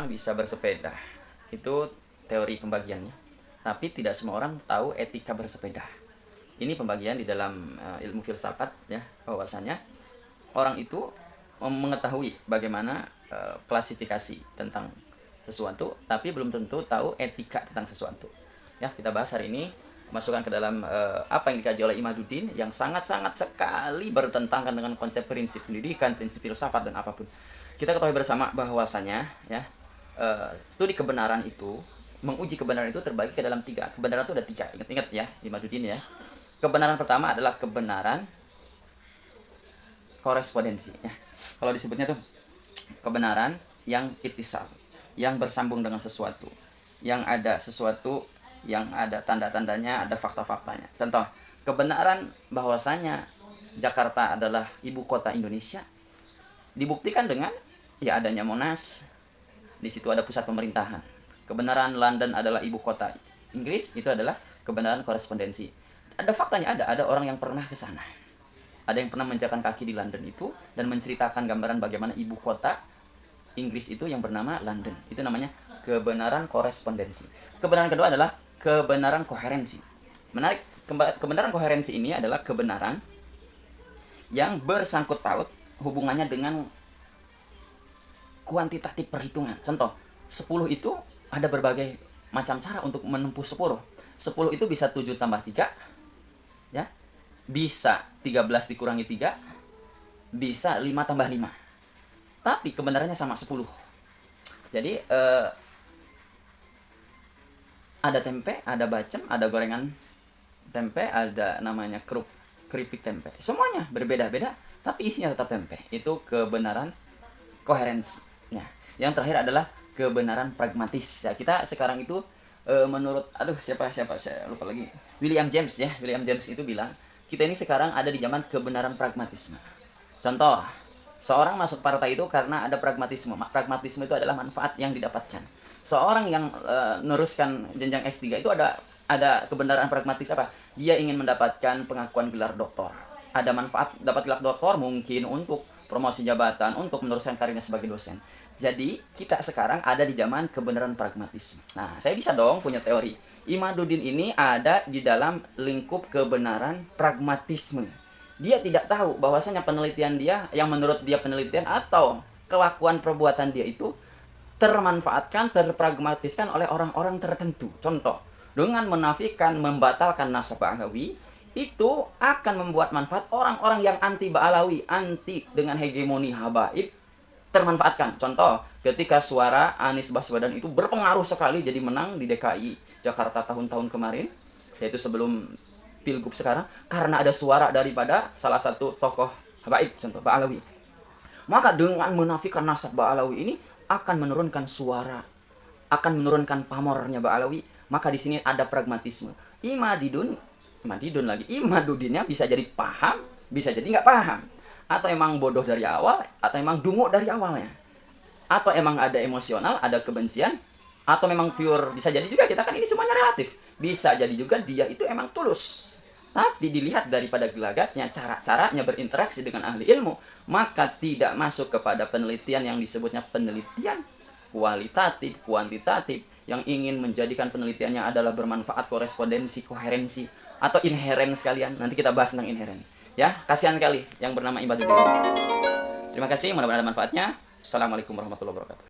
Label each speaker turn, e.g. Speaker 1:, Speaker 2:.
Speaker 1: orang bisa bersepeda. Itu teori pembagiannya. Tapi tidak semua orang tahu etika bersepeda. Ini pembagian di dalam ilmu filsafat ya, bahwasanya orang itu mengetahui bagaimana klasifikasi tentang sesuatu, tapi belum tentu tahu etika tentang sesuatu. Ya, kita bahas hari ini masukkan ke dalam apa yang dikaji oleh Imaduddin yang sangat-sangat sekali bertentangan dengan konsep prinsip pendidikan, prinsip filsafat dan apapun. Kita ketahui bersama bahwasanya ya studi kebenaran itu, menguji kebenaran itu terbagi ke dalam 3. Kebenaran itu ada 3. Ingat-ingat ya Imaduddin ya. Kebenaran pertama adalah kebenaran korespondensi ya. Kalau disebutnya tuh kebenaran yang ittisal, yang bersambung dengan sesuatu, yang ada sesuatu, yang ada tanda-tandanya, ada fakta-faktanya. Contoh, kebenaran bahwasanya Jakarta adalah ibu kota Indonesia dibuktikan dengan ya adanya Monas, di situ ada pusat pemerintahan. Kebenaran London adalah ibu kota Inggris, itu adalah kebenaran korespondensi. Ada faktanya, ada orang yang pernah ke sana. Ada yang pernah menjajakan kaki di London itu dan menceritakan gambaran bagaimana ibu kota Inggris itu yang bernama London. Itu namanya kebenaran korespondensi. Kebenaran kedua adalah kebenaran koherensi. Menarik, kebenaran koherensi ini adalah kebenaran yang bersangkut paut hubungannya dengan kuantitatif perhitungan. Contoh, 10 itu ada berbagai macam cara untuk menempuh 10. 10 itu bisa 7 tambah 3, ya, bisa 13 dikurangi 3, bisa 5 tambah 5. Tapi kebenarannya sama 10. Jadi ada tempe, ada bacem, ada gorengan tempe, ada namanya keripik tempe. Semuanya berbeda-beda, tapi isinya tetap tempe. Itu kebenaran koherensi. Nah, yang terakhir adalah kebenaran pragmatis. Ya, kita sekarang itu menurut siapa saya lupa lagi. William James ya. William James itu bilang, kita ini sekarang ada di zaman kebenaran pragmatisme. Contoh, seorang masuk partai itu karena ada pragmatisme. Pragmatisme itu adalah manfaat yang didapatkan. Seorang yang neruskan jenjang S3 itu ada kebenaran pragmatis apa? Dia ingin mendapatkan pengakuan gelar doktor. Ada manfaat dapat gelar doktor mungkin untuk promosi jabatan, untuk meneruskan karirnya sebagai dosen. Jadi, kita sekarang ada di zaman kebenaran pragmatisme. Nah, saya bisa dong punya teori. Imaduddin ini ada di dalam lingkup kebenaran pragmatisme. Dia tidak tahu bahwasanya penelitian dia, yang menurut dia penelitian atau kelakuan perbuatan dia itu termanfaatkan, terpragmatiskan oleh orang-orang tertentu. Contoh, dengan menafikan, membatalkan nasab Ba'alawi, itu akan membuat manfaat orang-orang yang anti Ba'alawi, anti dengan hegemoni habaib, termanfaatkan. Contoh, ketika suara Anies Baswedan itu berpengaruh sekali jadi menang di DKI Jakarta tahun-tahun kemarin, yaitu sebelum Pilgub sekarang, karena ada suara daripada salah satu tokoh habaib, contoh Ba'alawi. Maka dengan menafikan nasab Ba'alawi ini akan menurunkan suara, akan menurunkan pamornya Ba'alawi. Maka di sini ada pragmatisme. Imaduddinnya bisa jadi paham, bisa jadi nggak paham. Atau emang bodoh dari awal, atau emang dungu dari awalnya. Atau emang ada emosional, ada kebencian, atau memang pure. Bisa jadi juga, kita kan ini semuanya relatif. Bisa jadi juga dia itu emang tulus. Tapi dilihat daripada gelagatnya, cara-caranya berinteraksi dengan ahli ilmu, maka tidak masuk kepada penelitian yang disebutnya penelitian kualitatif, kuantitatif, yang ingin menjadikan penelitiannya adalah bermanfaat, korespondensi, koherensi, atau inheren sekalian. Nanti kita bahas tentang inheren. Ya, kasihan kali yang bernama Imaduddin. Terima kasih, mudah-mudahan ada manfaatnya. Assalamualaikum warahmatullahi wabarakatuh.